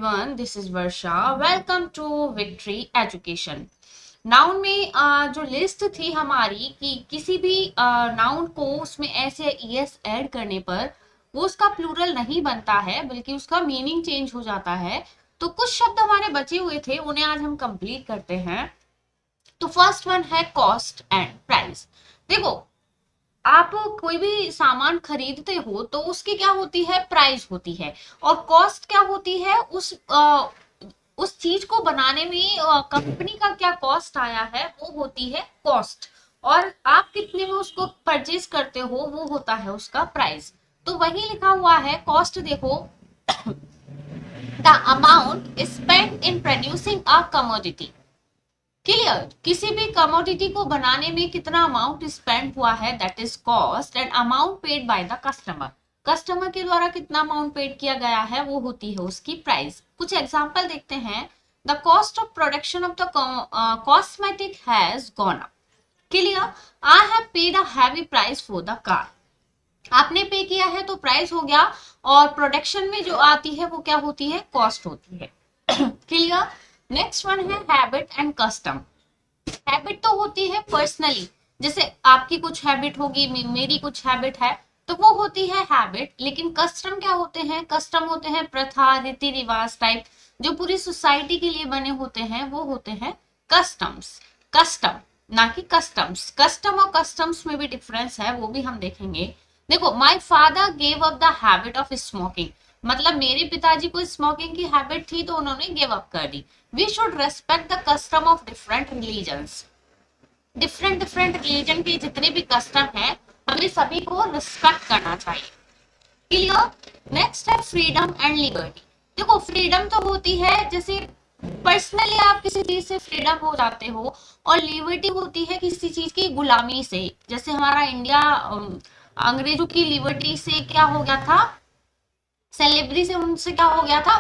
everyone, this is Varsha. Welcome to Victory Education. Noun में जो list थी हमारी कि किसी भी नाउन को उसमें ऐसे ईएस ऐड करने पर वो उसका प्लूरल नहीं बनता है बल्कि उसका मीनिंग चेंज हो जाता है। तो कुछ शब्द हमारे बचे हुए थे, उन्हें आज हम कंप्लीट करते हैं। तो फर्स्ट वन है कॉस्ट एंड प्राइस। देखो, आप कोई भी सामान खरीदते हो तो उसकी क्या होती है, प्राइस होती है। और कॉस्ट क्या होती है, उस चीज को बनाने में कंपनी का क्या कॉस्ट आया है वो होती है कॉस्ट। और आप कितने में उसको परचेज करते हो वो होता है उसका प्राइस। तो वही लिखा हुआ है कॉस्ट। देखो, the amount spent in producing a commodity. Clear, किसी भी कमोडिटी को बनाने में कितना अमाउंट स्पेंड हुआ है, that is cost. And amount paid by the customer, customer के द्वारा कितना अमाउंट पेड किया गया है वो होती है उसकी प्राइस। कुछ एग्जांपल देखते हैं। The cost of production of the cosmetic has gone up. Clear, I have paid a heavy price for the car. आपने पे किया है तो प्राइस हो गया, और प्रोडक्शन में जो आती है वो क्या होती है, कॉस्ट होती है। क्लियर। नेक्स्ट वन है हैबिट एंड कस्टम। हैबिट तो होती है पर्सनली, जैसे आपकी कुछ हैबिट होगी, मेरी कुछ हैबिट है, तो वो होती है हैबिट। लेकिन कस्टम क्या होते हैं, कस्टम होते हैं प्रथा, रीति रिवाज टाइप, जो पूरी सोसाइटी के लिए बने होते हैं वो होते हैं कस्टम्स। कस्टम ना कि कस्टम्स। कस्टम और कस्टम्स में भी डिफरेंस है, वो भी हम देखेंगे। देखो, my father gave up the habit of smoking, मतलब मेरे पिताजी को स्मोकिंग की हैबिट थी तो उन्होंने गिव अप कर दी। We should respect the custom of different religions. Different different religion के जितने भी कस्टम है हमें सभी को रिस्पेक्ट करना चाहिए। क्लियर। नेक्स्ट है फ्रीडम एंड लिबर्टी। देखो, फ्रीडम तो होती है जैसे पर्सनली आप किसी चीज से फ्रीडम हो जाते हो, और लिबर्टी होती है किसी चीज की गुलामी से। जैसे हमारा इंडिया अंग्रेजों की लिबर्टी से क्या हो गया था, सेलेब्रिटी से उनसे क्या हो गया था,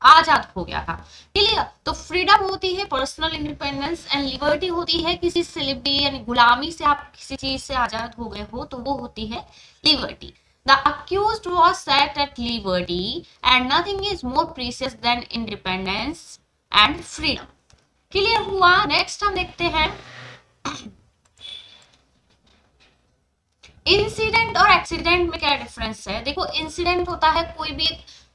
आजाद हो गया था। क्लियर। तो फ्रीडम होती है पर्सनल इंडिपेंडेंस, एंड लिबर्टी होती है किसी सेलिब्रिटी यानी गुलामी से आप किसी चीज से आजाद हो गए हो तो वो होती है liberty. The accused was set at liberty and nothing is more precious than independence and freedom. Clear हुआ। नेक्स्ट हम देखते हैं इंसिडेंट और एक्सीडेंट में क्या डिफरेंस है। देखो, इंसिडेंट होता है कोई भी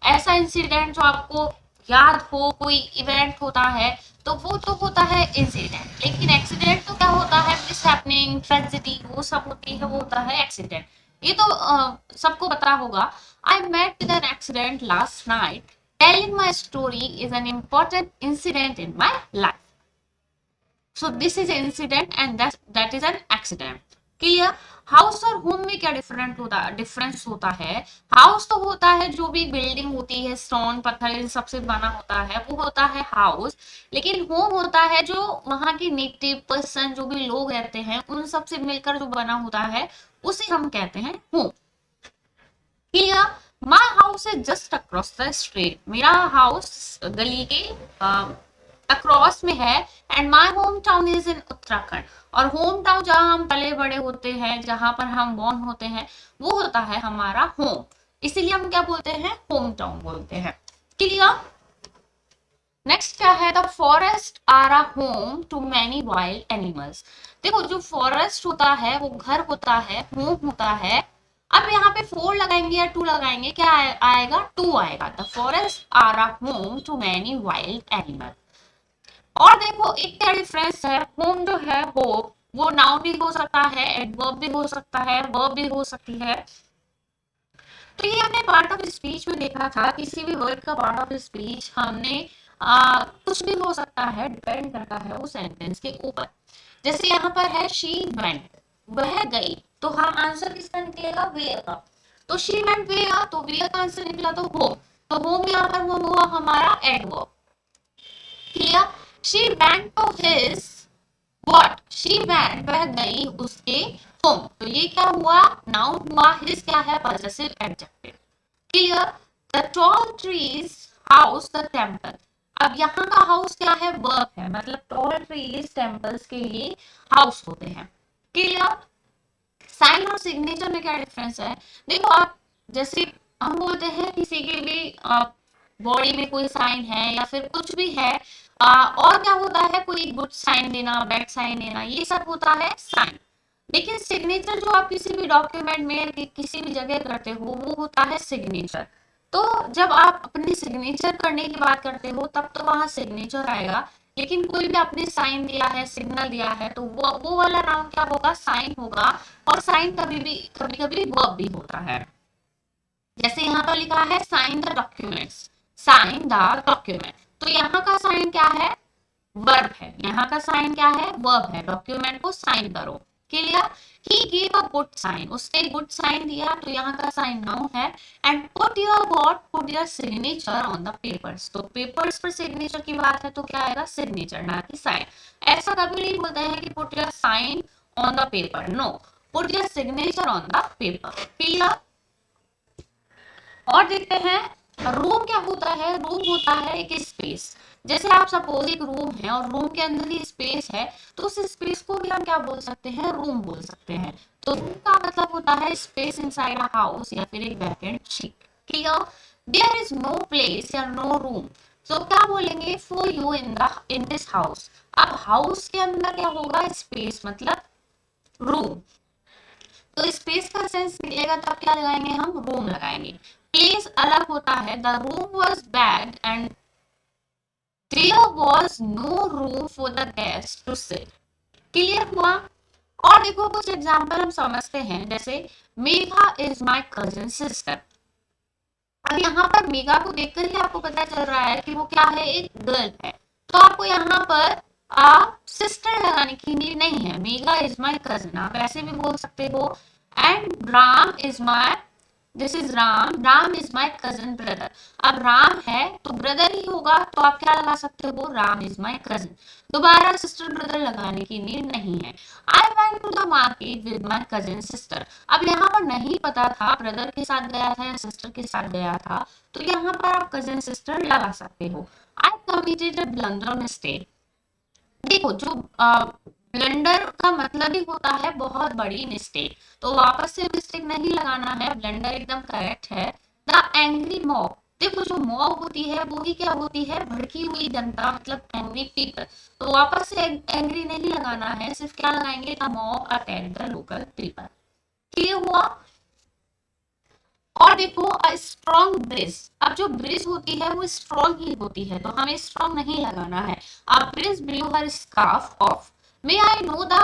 ऐसा इंसिडेंट जो आपको याद हो, कोई इवेंट होता है तो वो तो होता है इंसिडेंट। लेकिन एक्सीडेंट तो क्या होता है, मिस हैपनिंग, ट्रेजेडी, वो सब होती है, वो होता है एक्सीडेंट। ये तो सबको पता होगा। I met with an accident last night, telling my story is an important incident in my life. So this is incident and that is an accident. Clear. House और होम में क्या डिफरेंस होता है। हाउस तो होता है जो भी बिल्डिंग होती है, स्टोन पत्थर इन सबसे बना होता है, वो होता है हाउस। लेकिन होम होता है जो वहां के नेटिव पर्सन, जो भी लोग रहते हैं उन सब से मिलकर जो बना होता है उसे हम कहते हैं home. Clear. My house is just across the street. मेरा हाउस गली के अक्रॉस में है। And my home town is in Uttarakhand. और होम टाउन जहां हम पले बड़े होते हैं, जहां पर हम बॉर्न होते हैं, वो होता है हमारा होम। इसीलिए हम क्या बोलते हैं, होम टाउन बोलते हैं। क्लियर। नेक्स्ट क्या है, the forest are a home to many wild animals. देखो, जो फॉरेस्ट होता है वो घर होता है, होम होता है। अब यहाँ पे 4 लगाएंगे या 2 लगाएंगे, क्या आएगा, 2 आएगा। The forest are a home to many wild animal. और देखो, एक क्या डिफरेंस है, होम जो है वो नाउन भी हो सकता है, एडवर्ब भी हो सकता है, वर्ब भी हो सकती है। तो ये हमने पार्ट ऑफ स्पीच में देखा था, किसी भी वर्ड का पार्ट ऑफ स्पीच हमने कुछ भी हो सकता है, डिपेंड करता है वो सेंटेंस के ऊपर। जैसे यहाँ पर है शी वेंट, वह गई, तो हम आंसर किसका निकलेगा, वेयर का। तो शी वेंट वेयर, तो वेयर का आंसर निकला तो होम। तो होम यहाँ पर वो हुआ हमारा adverb. Clear. She went to his what, she went, वह गई उसके होम। तो ये क्या हुआ, नाउन हुआ। हिज क्या है, possessive adjective. Clear. The tall trees house the temple. अब यहाँ का हाउस क्या है, वर्ब है, मतलब टॉल ट्रीज टेम्पल्स के लिए हाउस होते हैं। क्लियर। साइन और सिग्नेचर में क्या डिफरेंस है। देखो, आप जैसे हम बोलते हैं किसी के भी बॉडी में कोई साइन है या फिर कुछ भी है। और क्या होता है, कोई गुड साइन देना, बैड साइन देना, ये सब होता है साइन। लेकिन सिग्नेचर जो आप किसी भी डॉक्यूमेंट में किसी भी जगह करते हो वो होता है सिग्नेचर। तो जब आप अपने सिग्नेचर करने की बात करते हो तब तो वहां सिग्नेचर आएगा। लेकिन कोई भी आपने साइन दिया है, सिग्नल दिया है, तो वो वाला नाउन क्या होगा, साइन होगा। और साइन कभी कभी वर्ब भी होता है। जैसे यहाँ पर लिखा है sign the documents, sign the document, तो यहाँ का साइन क्या है, वर्ब है। यहाँ का साइन क्या है, वर्ब है, डॉक्यूमेंट को साइन करो। Clear. He give a good sign, उसने गुड साइन दिया, तो यहाँ का साइन नाउन है। And put your what, put your signature on the papers, तो पेपर्स पर सिग्नेचर की बात है तो क्या आएगा, सिग्नेचर, ना कि साइन। ऐसा कभी नहीं बोलते हैं कि put your sign on the paper, no, put your signature on the paper. Clear. और देखते हैं रूम क्या होता है। रूम होता है एक स्पेस। जैसे आप सपोज एक रूम है और रूम के अंदर ही स्पेस है, तो उस स्पेस को भी हम क्या बोल सकते हैं, रूम बोल सकते हैं। तो रूम का मतलब होता है स्पेस इनसाइड अ हाउस या फिर एक vacant sheet. Clear. There is no place या नो रूम, तो क्या बोलेंगे, for you in this house. अब हाउस के अंदर क्या होगा, स्पेस मतलब रूम, तो स्पेस का सेंस निकलेगा तो आप क्या लगाएंगे, हम रूम लगाएंगे। प्लेस अलग होता है, the room was bad and there was no room for the guest to sit. Clear हुआ। और देखो कुछ एग्जाम्पल हम समझते हैं, जैसे Megha is my cousin sister. अब यहाँ पर मेघा को देखकर ही आपको पता चल रहा है कि वो क्या है, एक गर्ल है। तो आपको यहाँ पर सिस्टर लगाने की नीड नहीं है। मेघा इज माई कजिन, आप ऐसे भी बोल सकते हो। And Ram is my, this is Ram, Ram is my cousin brother. अब राम है तो ब्रदर ही होगा, तो आप क्या लगा सकते हो, राम इज माई कजिन। दोबारा सिस्टर ब्रदर लगाने की नीड नहीं है। I went to the market with my cousin sister. अब यहाँ पर नहीं पता था ब्रदर के साथ गया था या सिस्टर के साथ गया था, तो यहाँ पर आप कजिन सिस्टर लगा सकते हो। आई कमिटेड अ ब्लंडर मिस्टेक। देखो जो ब्लंडर का मतलब ही होता है बहुत बड़ी मिस्टेक, तो वापस से मिस्टेक नहीं लगाना है, ब्लंडर एकदम करेक्ट है। द एंग्री मॉब, देखो जो मॉब होती है वो ही क्या होती है, भड़की हुई जनता, मतलब एंग्री पीपल। तो वापस से एंग्री नहीं लगाना है, सिर्फ क्या लगाएंगे, the mob attack the local people. Clear हुआ। और देखो स्ट्रॉन्ग ब्रिज, अब जो ब्रिज होती है वो स्ट्रॉन्ग ही होती है, तो हमें स्ट्रॉन्ग नहीं लगाना है। अब bridge blue her scarf of. May I know the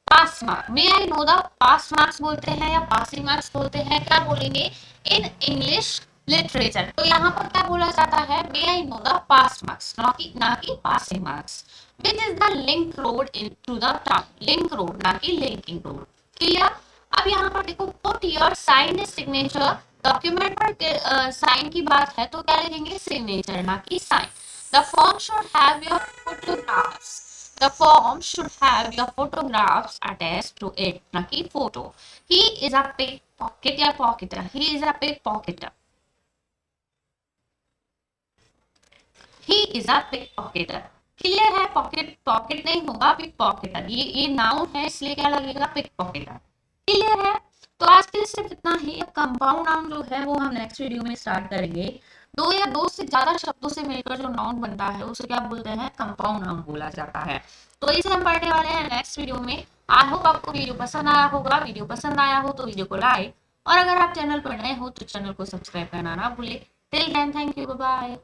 pass mark, may I know the pass marks बोलते हैं या पासिंग मार्क्स बोलते हैं, क्या बोलेंगे, इन इंग्लिश लिटरेचर। तो यहाँ पर क्या बोला जाता है, may I know the pass marks, ना कि passing marks. Which is the link road in to the town, link road ना कि लिंकिंग रोड। क्लियर। अब यहाँ पर देखो put your sign signature, document पर साइन की बात है तो क्या लिखेंगे, सिग्नेचर ना कि sign. The form should have your photographs, the form should have your photographs attached to it, ना कि photo. He is a pick pocket या pocketer, he is a pick pocketer, he is a pick pocketer. Clear है। Pocket pocket नहीं होगा, pick पॉकेटर, ये noun है इसलिए क्या लगेगा, पिक पॉकेटर। क्लियर है। तो आज के लिए सिर्फ इतना ही। कंपाउंड नाउन जो है वो हम नेक्स्ट वीडियो में स्टार्ट करेंगे। दो या दो से ज्यादा शब्दों से मिलकर जो नाउन बनता है उसे क्या बोलते हैं, कंपाउंड नाउन बोला जाता है। तो इसे हम पढ़ने वाले हैं नेक्स्ट वीडियो में। आई होप आपको वीडियो पसंद आया होगा। वीडियो पसंद आया हो तो वीडियो को लाइक, और अगर आप चैनल पर नए हो तो चैनल को सब्सक्राइब करना ना भूले। Till then thank you, bye bye.